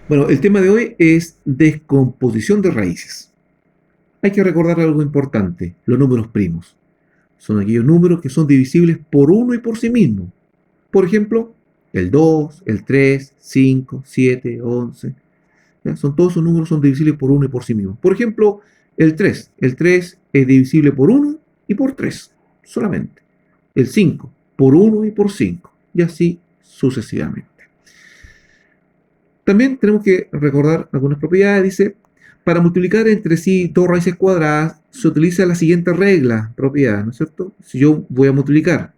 Bueno, el tema de hoy es descomposición de raíces. Hay que recordar algo importante, los números primos. Son aquellos números que son divisibles por uno y por sí mismos. Por ejemplo, el 2, el 3, 5, 7, 11. ¿Ya? Todos esos números son divisibles por uno y por sí mismos. Por ejemplo, el 3. El 3 es divisible por uno y por 3 solamente. El 5 por uno y por 5. Y así sucesivamente. También tenemos que recordar algunas propiedades. Dice, para multiplicar entre sí dos raíces cuadradas se utiliza la siguiente regla, propiedad, ¿no es cierto? Si yo voy a multiplicar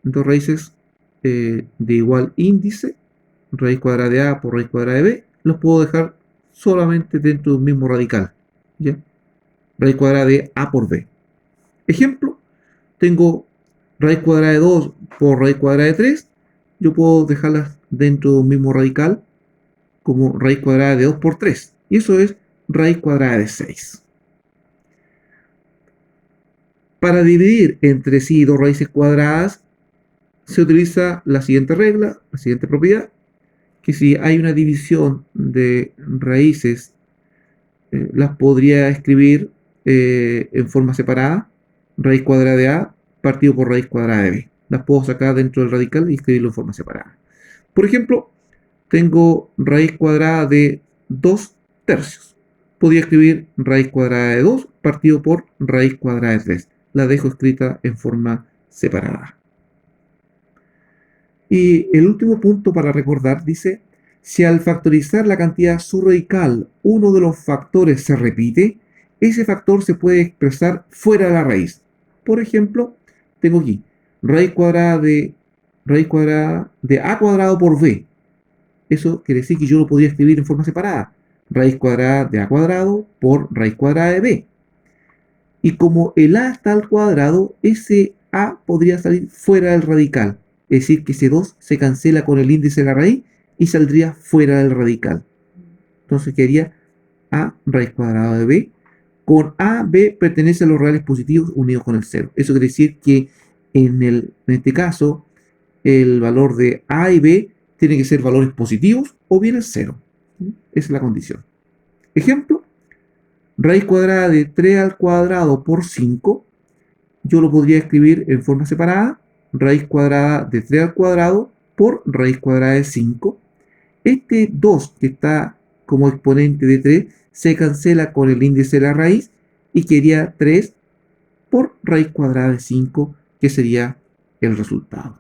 dos raíces de igual índice, raíz cuadrada de A por raíz cuadrada de B, los puedo dejar solamente dentro de un mismo radical. ¿Ya? Raíz cuadrada de A por B. Ejemplo, tengo raíz cuadrada de 2 por raíz cuadrada de 3, yo puedo dejarlas dentro de un mismo radical como raíz cuadrada de 2 por 3. Y eso es raíz cuadrada de 6. Para dividir entre sí dos raíces cuadradas, se utiliza la siguiente regla, la siguiente propiedad, que si hay una división de raíces, las podría escribir en forma separada, raíz cuadrada de A partido por raíz cuadrada de B. Las puedo sacar dentro del radical y escribirlo en forma separada. Por ejemplo, tengo raíz cuadrada de 2 tercios. Podría escribir raíz cuadrada de 2 partido por raíz cuadrada de 3. La dejo escrita en forma separada. Y el último punto para recordar dice, si al factorizar la cantidad subradical uno de los factores se repite, ese factor se puede expresar fuera de la raíz. Por ejemplo, tengo aquí raíz cuadrada de a cuadrado por b. Eso quiere decir que yo lo podría escribir en forma separada. Raíz cuadrada de a cuadrado por raíz cuadrada de b. Y como el a está al cuadrado, ese a podría salir fuera del radical. Es decir, que ese 2 se cancela con el índice de la raíz y saldría fuera del radical. Entonces quedaría a raíz cuadrada de b. Con a, b pertenece a los reales positivos unidos con el 0. Eso quiere decir que en este caso el valor de a y b tiene que ser valores positivos o bien el 0. Esa es la condición. Ejemplo, raíz cuadrada de 3 al cuadrado por 5, yo lo podría escribir en forma separada, raíz cuadrada de 3 al cuadrado por raíz cuadrada de 5. Este 2 que está como exponente de 3 se cancela con el índice de la raíz y quedaría 3 por raíz cuadrada de 5, que sería el resultado.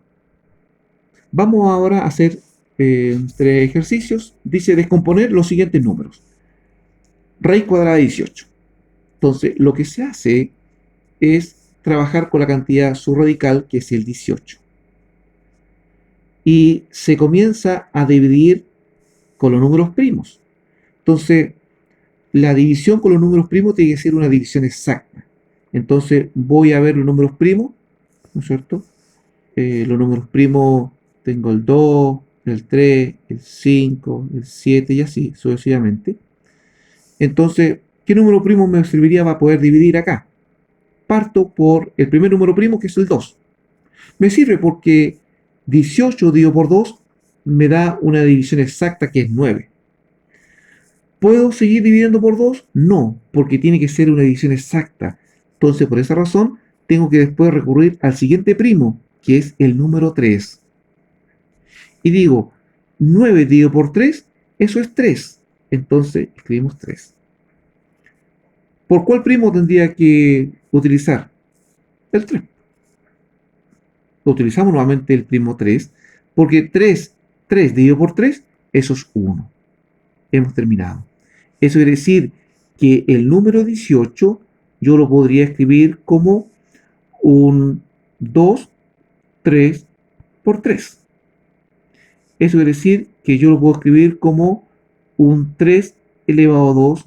Vamos ahora a hacer 3 ejercicios. Dice descomponer los siguientes números. Raíz cuadrada de 18. Entonces, lo que se hace es trabajar con la cantidad subradical, que es el 18. Y se comienza a dividir con los números primos. Entonces, la división con los números primos tiene que ser una división exacta. Entonces, voy a ver los números primos, ¿no es cierto? Los números primos, tengo el 2, el 3, el 5, el 7 y así sucesivamente. Entonces, ¿qué número primo me serviría para poder dividir acá? Parto por el primer número primo, que es el 2. Me sirve porque 18 dividido por 2 me da una división exacta que es 9. ¿Puedo seguir dividiendo por 2? No, porque tiene que ser una división exacta. Entonces, por esa razón, tengo que después recurrir al siguiente primo, que es el número 3. Y digo, 9 dividido por 3, eso es 3. Entonces, escribimos 3. ¿Por cuál primo tendría que utilizar? El 3. Utilizamos nuevamente el primo 3, porque 3 dividido por 3, eso es 1. Hemos terminado. Eso quiere decir que el número 18 yo lo podría escribir como un 2, 3 por 3. Eso quiere decir que yo lo puedo escribir como un 3 elevado a 2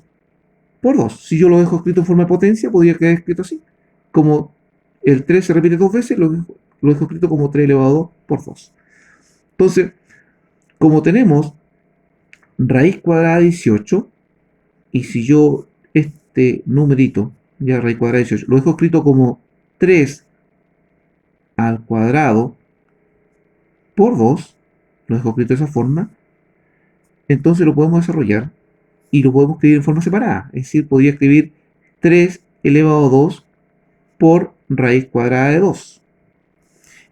por 2. Si yo lo dejo escrito en forma de potencia, podría quedar escrito así. Como el 3 se repite dos veces, lo dejo escrito como 3 elevado a 2 por 2. Entonces, como tenemos raíz cuadrada de 18, y si yo este numerito, ya raíz cuadrada de 18, lo dejo escrito como 3 al cuadrado por 2, lo dejo escrito de esa forma, entonces lo podemos desarrollar y lo podemos escribir en forma separada. Es decir, podría escribir 3 elevado a 2 por raíz cuadrada de 2.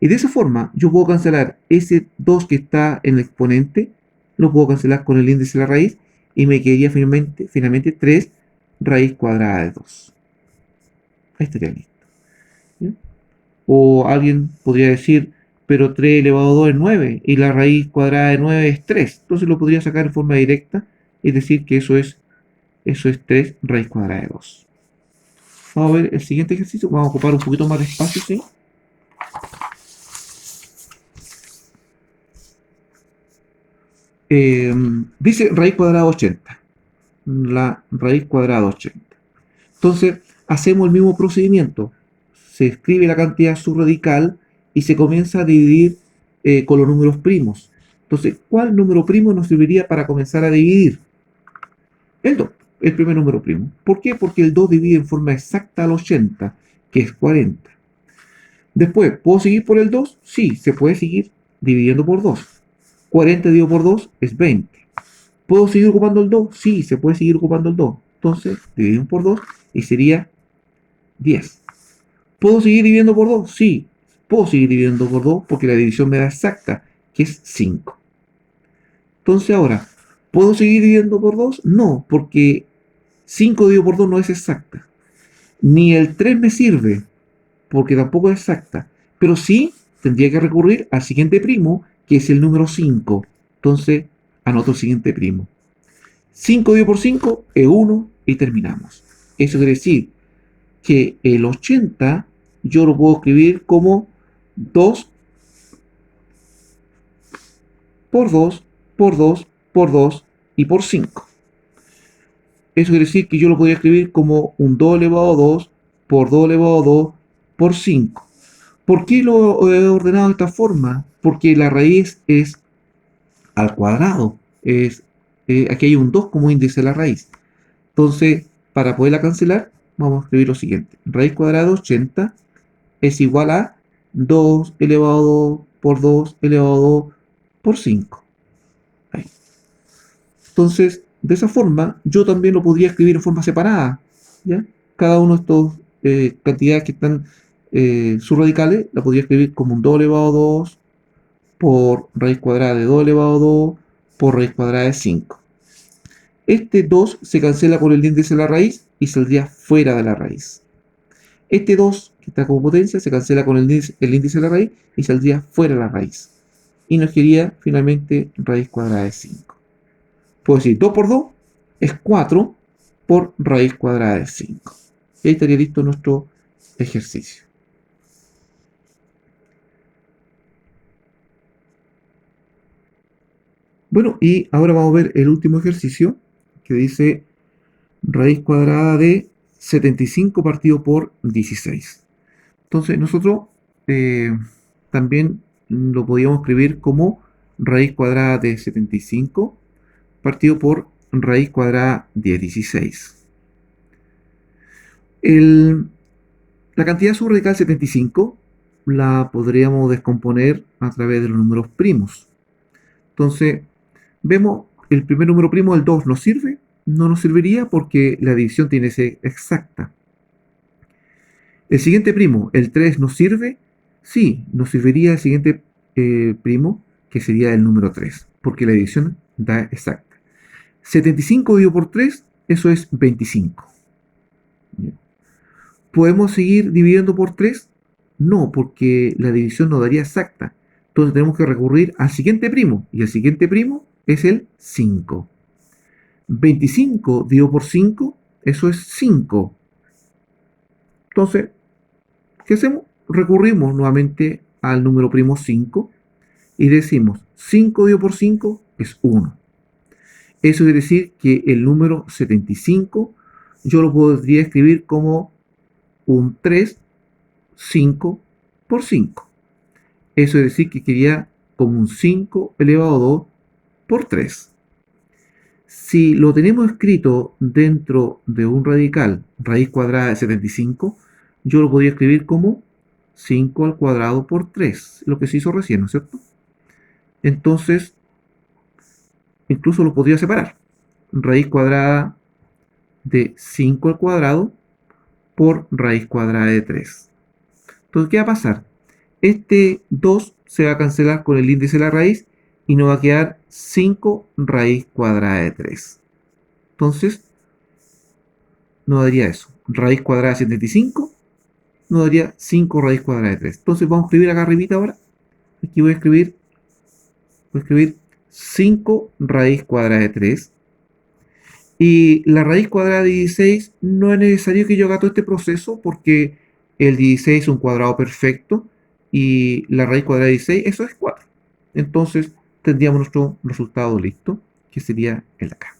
Y de esa forma yo puedo cancelar ese 2 que está en el exponente, lo puedo cancelar con el índice de la raíz y me quedaría finalmente 3 raíz cuadrada de 2. Ahí estaría listo. ¿Sí? O alguien podría decir, pero 3 elevado a 2 es 9 y la raíz cuadrada de 9 es 3. Entonces lo podría sacar en forma directa y decir que eso es 3 raíz cuadrada de 2. Vamos a ver el siguiente ejercicio. Vamos a ocupar un poquito más de espacio, ¿sí? Dice raíz cuadrada de 80. La raíz cuadrada de 80. Entonces, hacemos el mismo procedimiento. Se escribe la cantidad subradical y se comienza a dividir con los números primos. Entonces, ¿cuál número primo nos serviría para comenzar a dividir? El 2, el primer número primo. ¿Por qué? Porque el 2 divide en forma exacta al 80, que es 40. Después, ¿puedo seguir por el 2? Sí, se puede seguir dividiendo por 2. 40 dividido por 2 es 20. ¿Puedo seguir ocupando el 2? Sí, se puede seguir ocupando el 2. Entonces, dividimos por 2 y sería 10. ¿Puedo seguir dividiendo por 2? Sí, puedo seguir dividiendo por 2 porque la división me da exacta, que es 5. Entonces ahora, ¿puedo seguir dividiendo por 2? No, porque 5 dividido por 2 no es exacta. Ni el 3 me sirve, porque tampoco es exacta. Pero sí tendría que recurrir al siguiente primo, que es el número 5. Entonces, anoto el siguiente primo. 5 dividido por 5 es 1 y terminamos. Eso quiere decir que el 80 yo lo puedo escribir como 2 por 2 por 2 por 2 y por 5. Eso quiere decir que yo lo podría escribir como un 2 elevado a 2 por 2 elevado a 2 por 5. ¿Por qué lo he ordenado de esta forma? Porque la raíz es al cuadrado. Aquí hay un 2 como índice de la raíz. Entonces, para poderla cancelar, vamos a escribir lo siguiente. Raíz cuadrada de 80 es igual a 2 elevado a 2 por 2 elevado a 2 por 5. Ahí. Entonces, de esa forma, yo también lo podría escribir en forma separada. ¿Ya? Cada uno de estos cantidades que están subradicales la podría escribir como un 2 elevado a 2 por raíz cuadrada de 2 elevado a 2 por raíz cuadrada de 5. Este 2 se cancela con el índice de la raíz y saldría fuera de la raíz. Este 2, que está como potencia, se cancela con el índice de la raíz y saldría fuera de la raíz. Y nos quedaría finalmente raíz cuadrada de 5. Puedo decir 2 por 2 es 4 por raíz cuadrada de 5. Y ahí estaría listo nuestro ejercicio. Bueno, y ahora vamos a ver el último ejercicio que dice raíz cuadrada de 75 partido por 16. Entonces nosotros también lo podíamos escribir como raíz cuadrada de 75 partido por raíz cuadrada de 16. La cantidad subradical 75 la podríamos descomponer a través de los números primos. Entonces, vemos el primer número primo, el 2, ¿nos sirve? No nos serviría porque la división tiene que ser exacta. El siguiente primo, el 3, ¿nos sirve? Sí, nos serviría el siguiente primo, que sería el número 3, porque la división da exacta. 75 dividido por 3, eso es 25. ¿Podemos seguir dividiendo por 3? No, porque la división nos daría exacta. Entonces tenemos que recurrir al siguiente primo, y el siguiente primo es el 5. 25 dividido por 5, eso es 5. Entonces, ¿qué hacemos? Recurrimos nuevamente al número primo 5 y decimos 5 dividido por 5 es 1. Eso quiere decir que el número 75 yo lo podría escribir como un 3, 5 por 5. Eso quiere decir que quería como un 5 elevado a 2 por 3. Si lo tenemos escrito dentro de un radical, raíz cuadrada de 75, yo lo podría escribir como 5 al cuadrado por 3, lo que se hizo recién, ¿no es cierto? Entonces, incluso lo podría separar. Raíz cuadrada de 5 al cuadrado por raíz cuadrada de 3. Entonces, ¿qué va a pasar? Este 2 se va a cancelar con el índice de la raíz y nos va a quedar 5 raíz cuadrada de 3. Entonces, nos daría eso. Raíz cuadrada de 75 nos daría 5 raíz cuadrada de 3. Entonces, vamos a escribir acá arribita ahora. Aquí voy a escribir 5 raíz cuadrada de 3. Y la raíz cuadrada de 16 no es necesario que yo haga todo este proceso porque el 16 es un cuadrado perfecto y la raíz cuadrada de 16, eso es 4. Entonces tendríamos nuestro resultado listo, que sería el de acá.